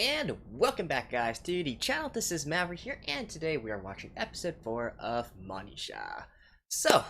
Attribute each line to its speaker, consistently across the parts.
Speaker 1: And welcome back, guys, to the channel. This is Maverick here, and today we are watching episode 4 of Monisha. So,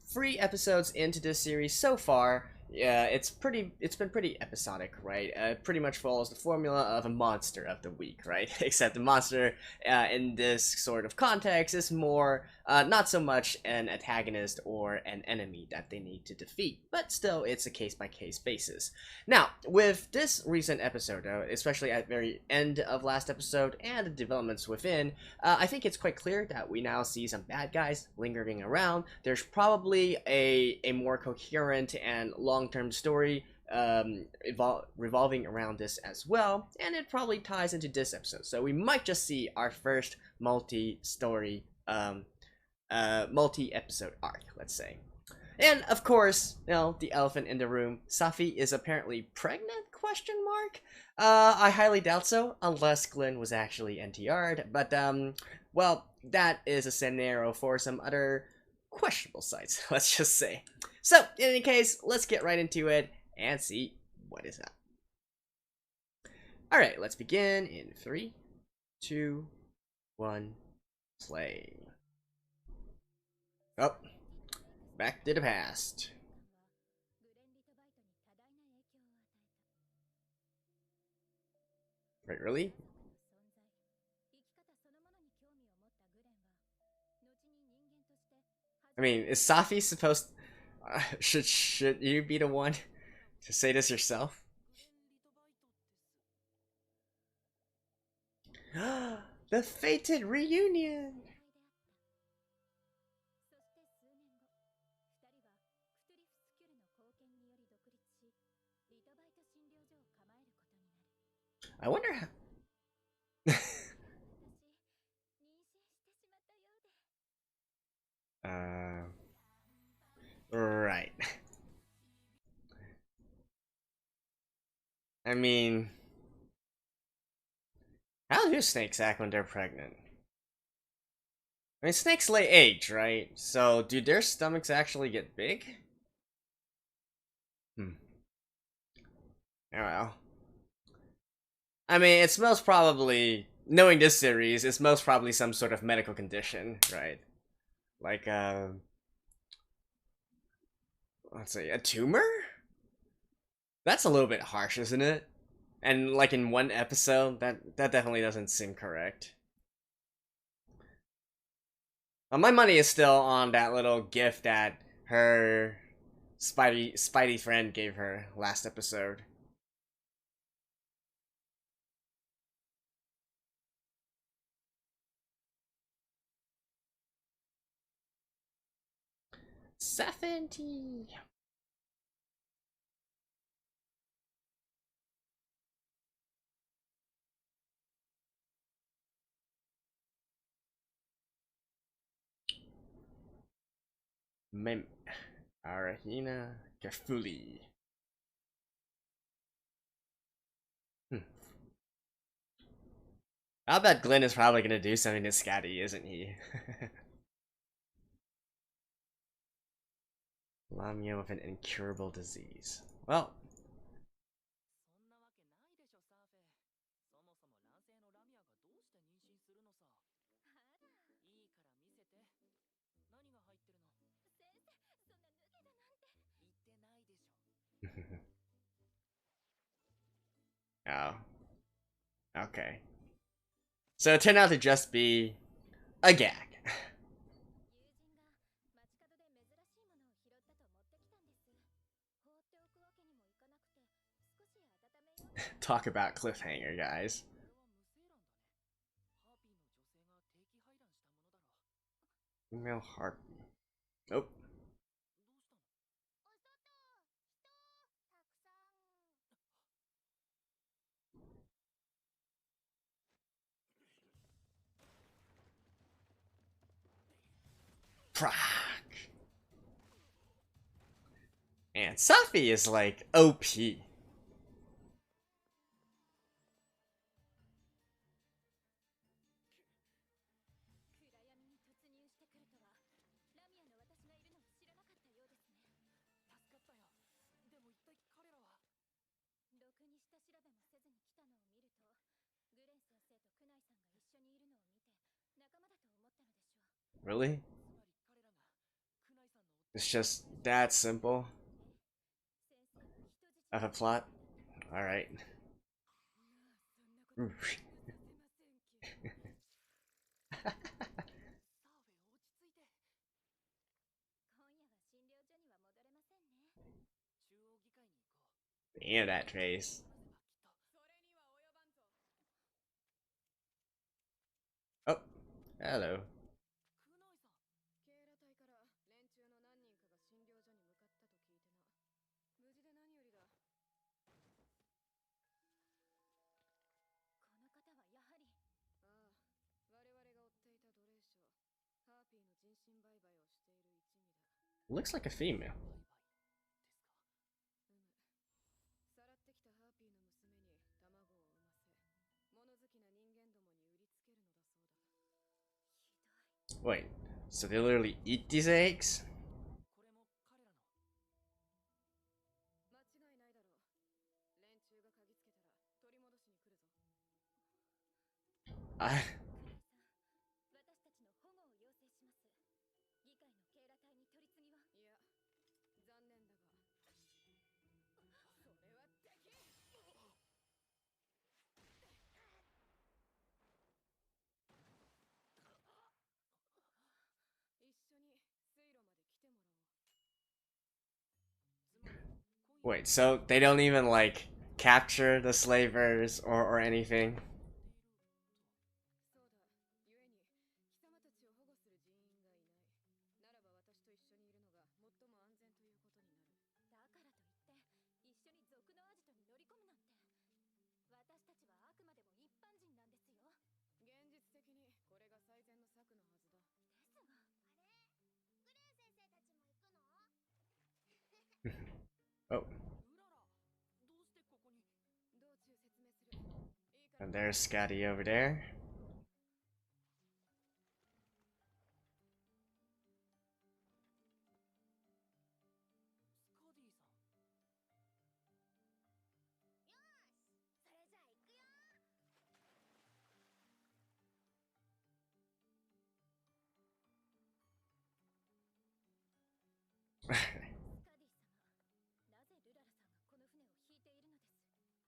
Speaker 1: 3 episodes into this series so far. Yeah, it's been pretty episodic, right? Pretty much follows the formula of a monster of the week, right? Except the monster in this sort of context is more not so much an antagonist or an enemy that they need to defeat, but still it's a case-by-case basis. Now, with this recent episode, though, especially at the very end of last episode and the developments within, I think it's quite clear that we now see some bad guys lingering around. There's probably a more coherent and long-term story revolving around this as well, and it probably ties into this episode. So we might just see our first multi-story, multi-episode arc, let's say. And of course, you know, the elephant in the room, Sapphee is apparently pregnant, question mark? I highly doubt so, unless Glenn was actually NTR'd, but well, that is a scenario for some other questionable sites, let's just say. So, in any case, let's get right into it and see what is up. Alright, let's begin in 3, 2, 1, play. Oh, back to the past. Wait, really? I mean, is Sapphee supposed... should you be the one to say this yourself? The fated reunion! I wonder how... Right. I mean... How do snakes act when they're pregnant? I mean, snakes lay eggs, right? So, do their stomachs actually get big? Oh well. I mean, it's most probably, knowing this series, it's most probably some sort of medical condition, right? Like, let's see, a tumor? That's a little bit harsh, isn't it? And like in one episode, that definitely doesn't seem correct. My money is still on that little gift that her Spidey friend gave her last episode. Sapphee. Mem Arahina Gafuli. I bet Glenn is probably gonna do something to Scatty, isn't he? Lamia with an incurable disease. Well. Oh. Okay. So it turned out to just be a gag. Talk about cliffhanger, guys. Female harpy. Oh. Proc. And Sapphee is like OP. Really? It's just that simple of a plot? Alright. Damn that face. Oh, hello. Looks like a female. Wait, so they literally eat these eggs? I... Wait, so they don't even, like, capture the slavers or anything? Oh. And there's Scotty over there.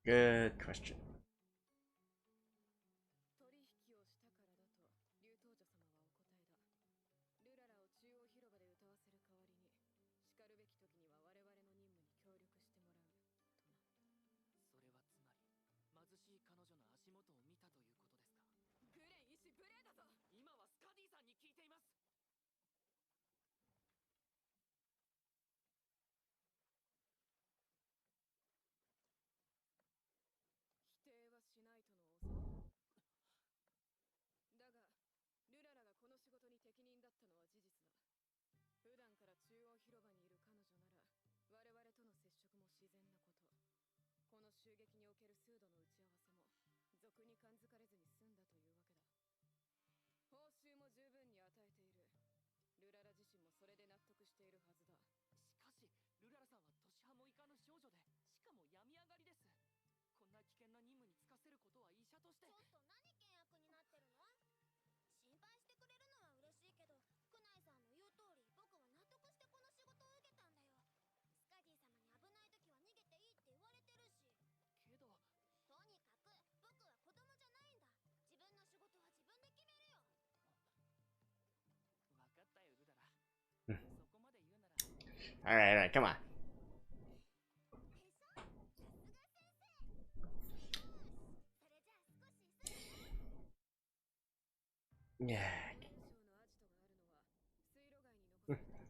Speaker 1: Good question. Alright, come on. Yeah.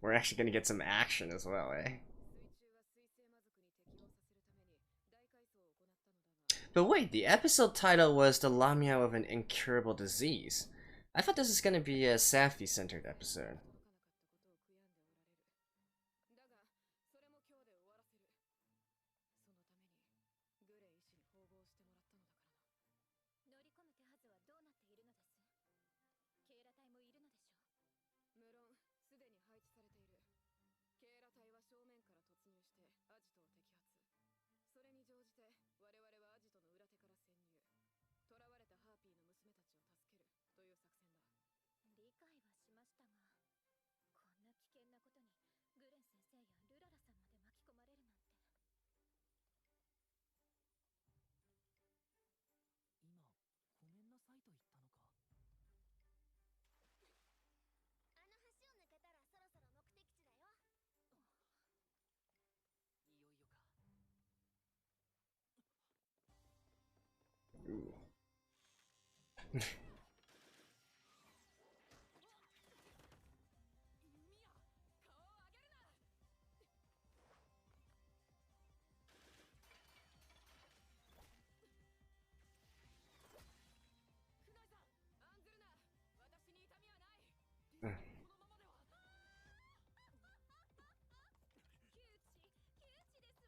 Speaker 1: We're actually gonna get some action as well, eh? But wait, the episode title was The Lamia of an Incurable Disease. I thought this was gonna be a Sapphee-centered episode.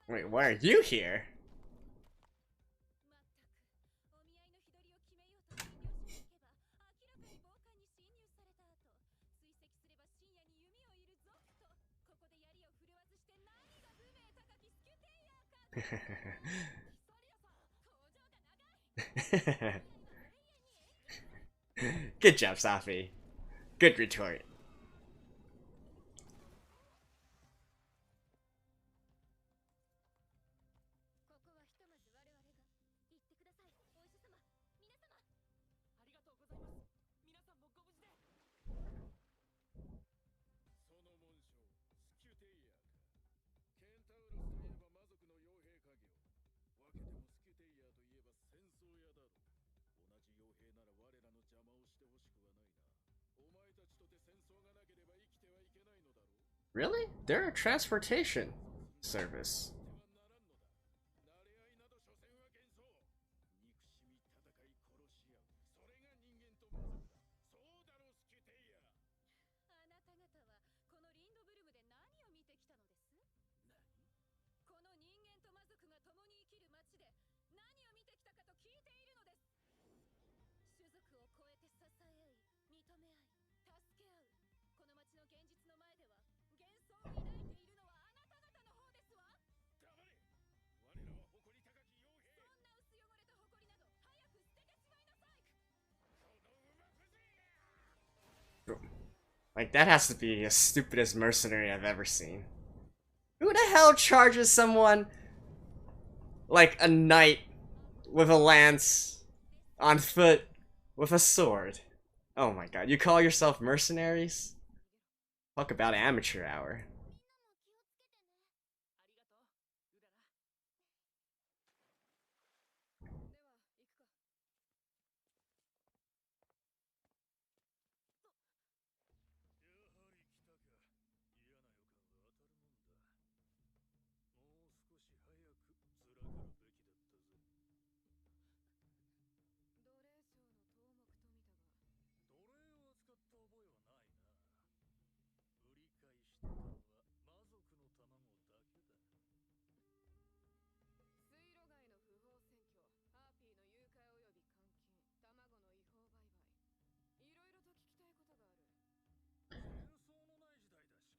Speaker 1: Wait, why are you here? Good job, Sapphee. Good retort. Really? They're a transportation service. Like, that has to be the stupidest mercenary I've ever seen. Who the hell charges someone like a knight with a lance on foot with a sword? Oh my god, you call yourself mercenaries? Talk about amateur hour.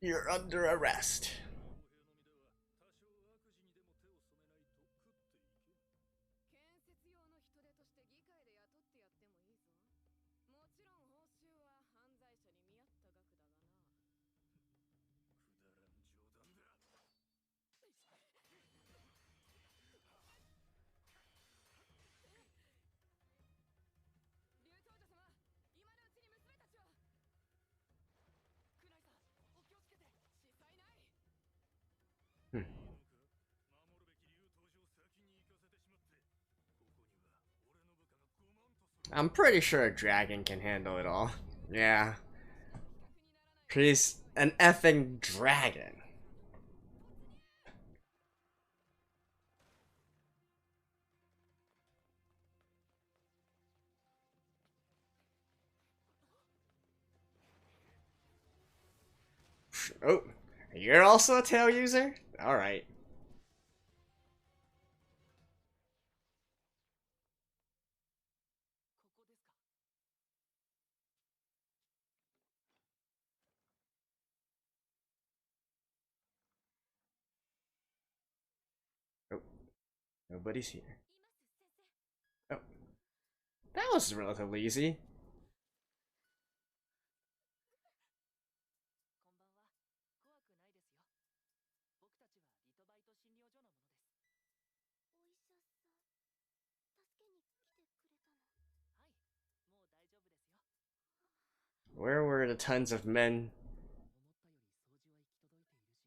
Speaker 1: You're under arrest. I'm pretty sure a dragon can handle it all. Yeah. He's an effing dragon. Oh, you're also a tail user? Alright. Oh, nobody's here. Oh, that was relatively easy. Where were the tons of men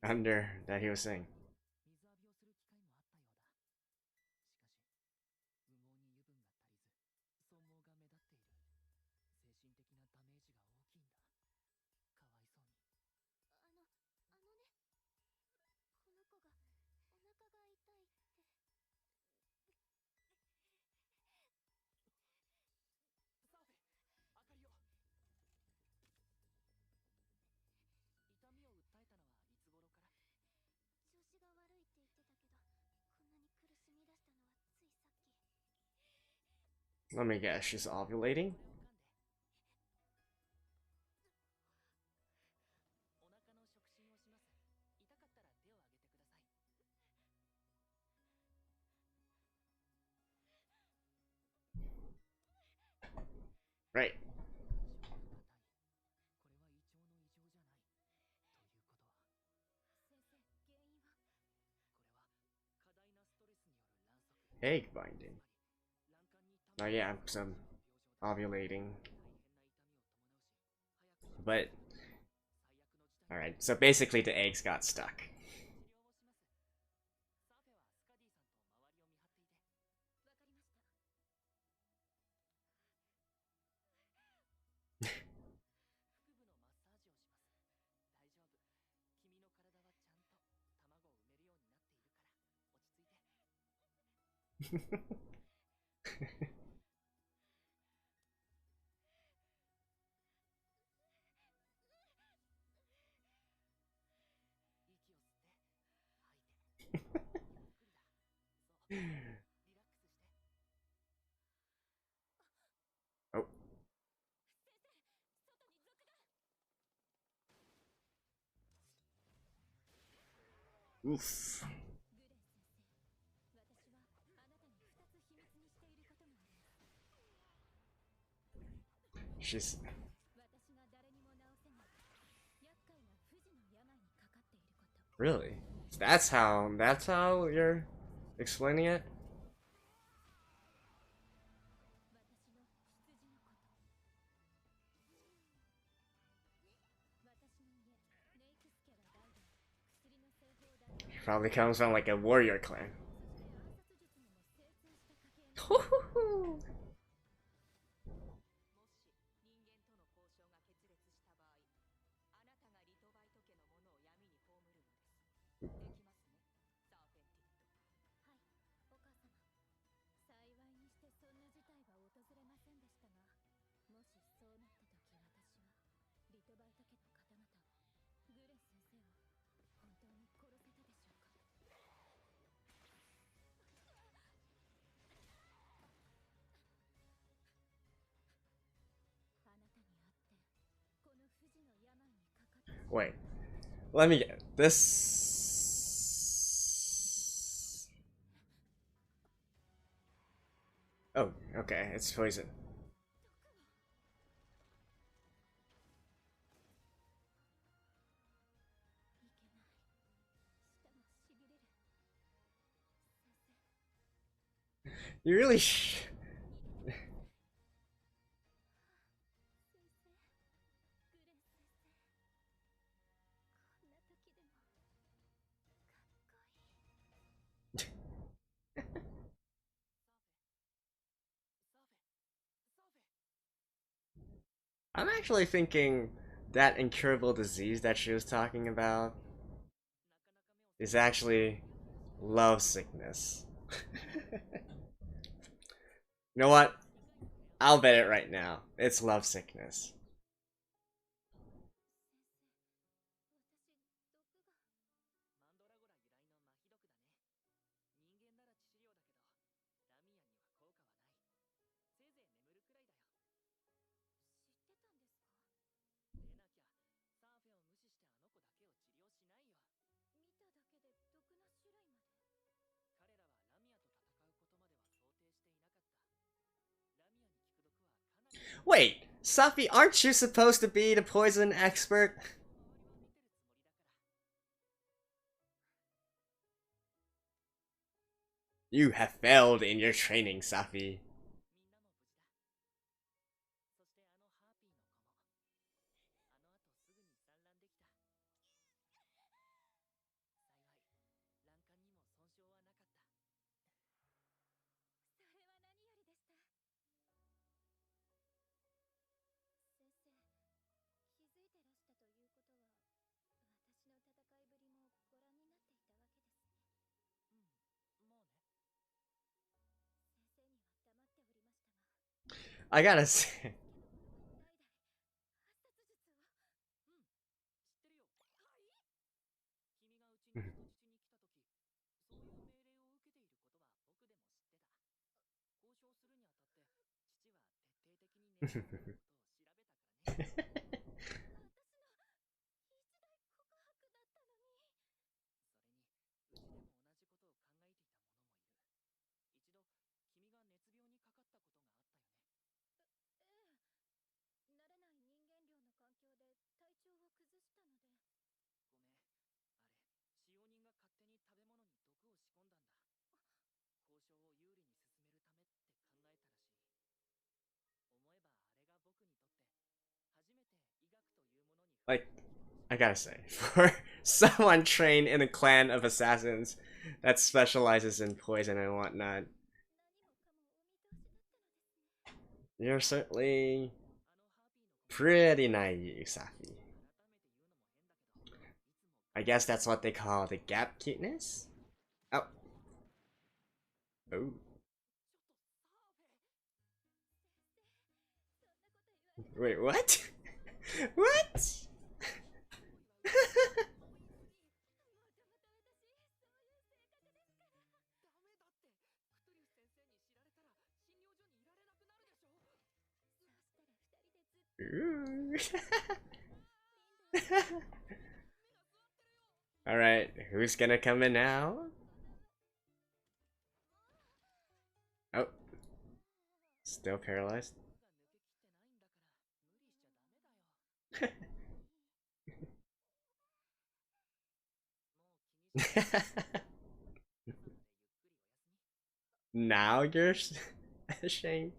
Speaker 1: under that he was saying? Let me guess, she's ovulating? Right. Egg binding. Oh yeah, some ovulating. But alright, so basically the eggs got stuck. Oh. Oof. She's... Really? That's how you're explaining it? He probably comes from like a warrior clan. Wait, let me get this. Oh, okay, it's poison. You really I'm actually thinking that incurable disease that she was talking about is actually love sickness. You know what? I'll bet it right now. It's love sickness. Wait, Sapphee, aren't you supposed to be the poison expert? You have failed in your training, Sapphee. I gotta say. Like, I gotta say, for someone trained in a clan of assassins that specializes in poison and whatnot, you're certainly pretty naive, Sapphee. I guess that's what they call the gap cuteness? Oh. Oh. Wait, what? What? Alright, who's gonna come in now? Oh. Still paralyzed? Now you're ashamed?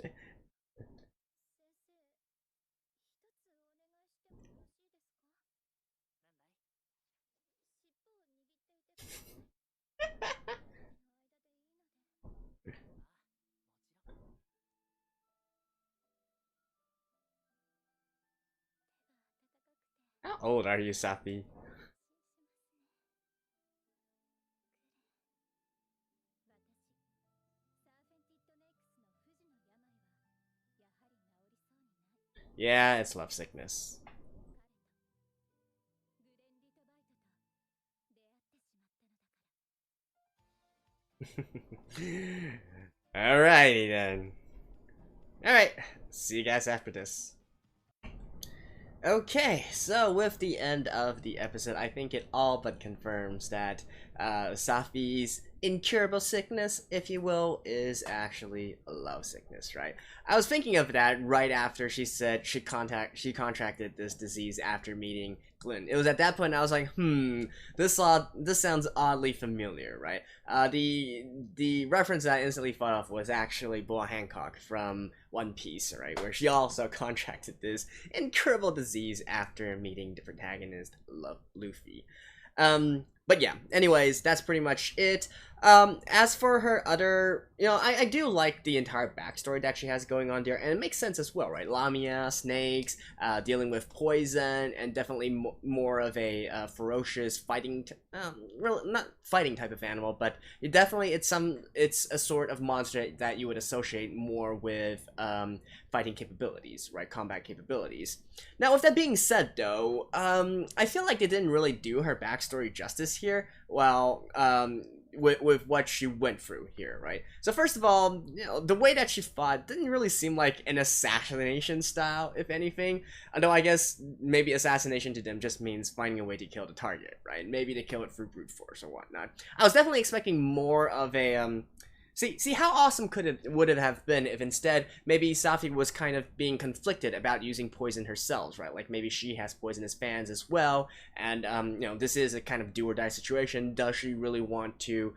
Speaker 1: How old are you, Sapphee? Yeah, it's love sickness. Alrighty then. Alright, see you guys after this. Okay, so with the end of the episode, I think it all but confirms that Sapphee's incurable sickness, if you will, is actually a love sickness, right? I was thinking of that right after she said she contracted this disease after meeting Glenn. It was at that point I was like, this sounds oddly familiar, right? The reference that I instantly thought of was actually Boa Hancock from One Piece, right? Where she also contracted this incurable disease after meeting the protagonist, Luffy. But yeah, anyways, that's pretty much it. As for her other, I do like the entire backstory that she has going on there, and it makes sense as well, right? Lamia, snakes, dealing with poison, and definitely more of a ferocious fighting, not fighting type of animal, but it's a sort of monster that you would associate more with fighting capabilities, right? Combat capabilities. Now, with that being said, though, I feel like they didn't really do her backstory justice here. Well, with what she went through here, right? So first of all, the way that she fought didn't really seem like an assassination style, if anything. Although I guess maybe assassination to them just means finding a way to kill the target, right? Maybe they kill it through brute force or whatnot. I was definitely expecting more of a See how awesome would it have been if instead maybe Sapphee was kind of being conflicted about using poison herself, right? Like maybe she has poisonous fans as well, and this is a kind of do or die situation. Does she really want to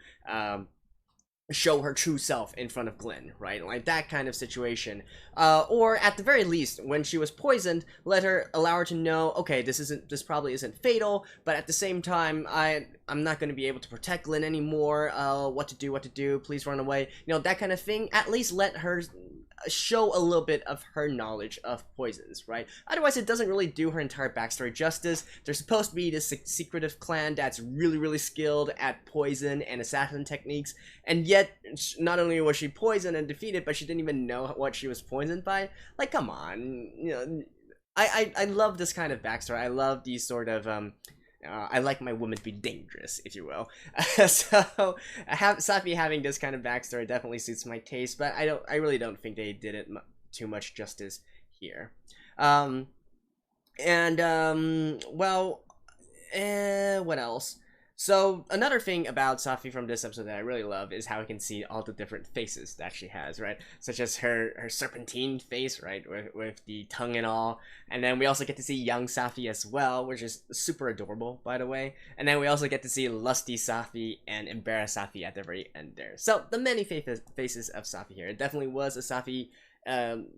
Speaker 1: show her true self in front of Glenn, right? Like that kind of situation. Or at the very least, when she was poisoned, allow her to know, okay, this probably isn't fatal, but at the same time, I'm not going to be able to protect Glenn anymore. What to do, please run away. That kind of thing. At least let her show a little bit of her knowledge of poisons, right? Otherwise, it doesn't really do her entire backstory justice. There's supposed to be this secretive clan that's really skilled at poison and assassin techniques, and yet not only was she poisoned and defeated, but she didn't even know what she was poisoned by. Like, come on, you know. I love this kind of backstory. I love these sort of I like my women to be dangerous, if you will. So Sapphee having this kind of backstory definitely suits my taste, but I really don't think they did it too much justice here. Well, what else? So another thing about Sapphee from this episode that I really love is how we can see all the different faces that she has, right? Such as her serpentine face, right, with the tongue and all. And then we also get to see young Sapphee as well, which is super adorable, by the way. And then we also get to see lusty Sapphee and embarrassed Sapphee at the very end there. So the many faces of Sapphee here. It definitely was a Sapphee,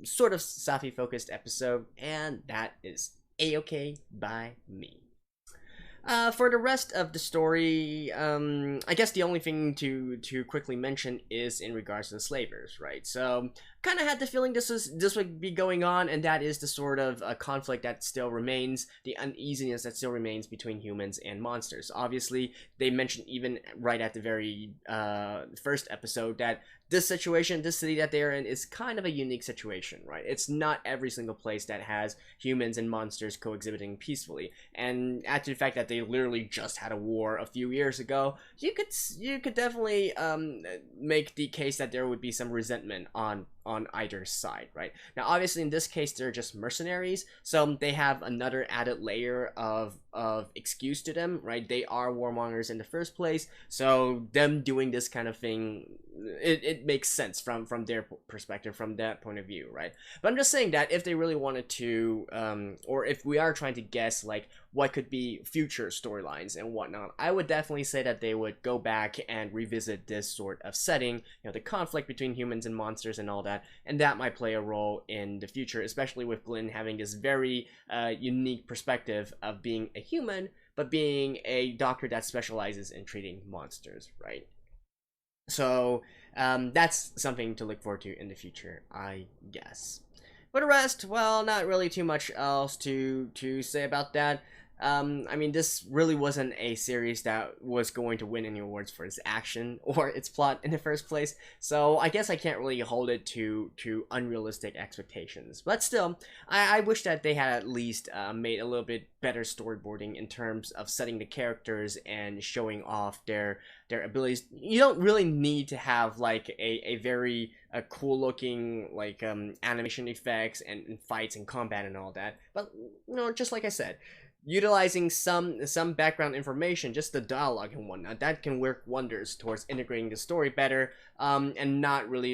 Speaker 1: sort of Sapphee focused episode, and that is a-okay by me. For the rest of the story, I guess the only thing to quickly mention is in regards to the slavers, right? So, kind of had the feeling this would be going on, and that is the sort of conflict that still remains, the uneasiness that still remains between humans and monsters. Obviously, they mentioned even right at the very first episode that this situation, this city that they're in, is kind of a unique situation, right? It's not every single place that has humans and monsters coexhibiting peacefully, and add to the fact that they literally just had a war a few years ago, you could definitely make the case that there would be some resentment on either side, right? Now, obviously, in this case, they're just mercenaries, so they have another added layer of excuse to them, right? They are warmongers in the first place, so them doing this kind of thing, it makes sense from their perspective, from that point of view, right? But I'm just saying that if they really wanted to, or if we are trying to guess, like, what could be future storylines and whatnot, I would definitely say that they would go back and revisit this sort of setting, you know, the conflict between humans and monsters and all that, and that might play a role in the future, especially with Glenn having this very unique perspective of being a human, but being a doctor that specializes in treating monsters, right? So that's something to look forward to in the future, I guess. For the rest, well, not really too much else to say about that. I mean, this really wasn't a series that was going to win any awards for its action or its plot in the first place, so I guess I can't really hold it to unrealistic expectations. But still, I wish that they had at least made a little bit better storyboarding in terms of setting the characters and showing off their abilities. You don't really need to have like a very cool looking like animation effects and fights and combat and all that, but you know, just like I said, utilizing some background information, just the dialogue and whatnot, that can work wonders towards integrating the story better, and not really,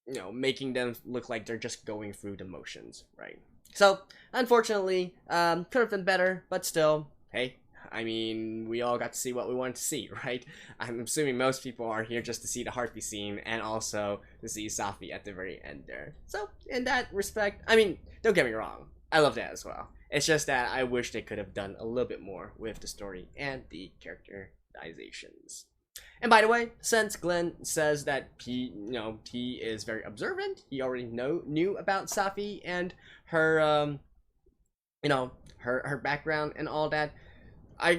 Speaker 1: you know, making them look like they're just going through the motions, right? So, unfortunately, could have been better, but still, hey, I mean, we all got to see what we wanted to see, right? I'm assuming most people are here just to see the heartbeat scene and also to see Sapphee at the very end there. So, in that respect, I mean, don't get me wrong, I love that as well. It's just that I wish they could have done a little bit more with the story and the characterizations. And by the way, since Glenn says that he is very observant, he already knew about Sapphee and her, her background and all that, I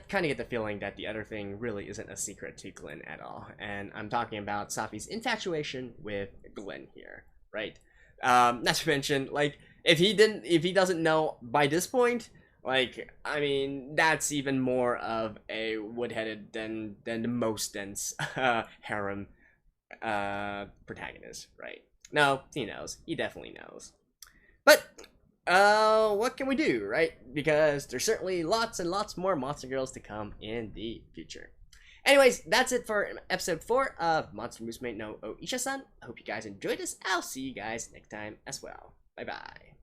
Speaker 1: kind of get the feeling that the other thing really isn't a secret to Glenn at all. And I'm talking about Sapphee's infatuation with Glenn here, right? Not to mention, like, if he doesn't know by this point, like, I mean, that's even more of a wood-headed than the most dense harem protagonist, right? No, he knows. He definitely knows. But what can we do, right? Because there's certainly lots and lots more monster girls to come in the future. Anyways, that's it for episode 4 of Monster Musume no Oishasan. I hope you guys enjoyed this. I'll see you guys next time as well. Bye bye.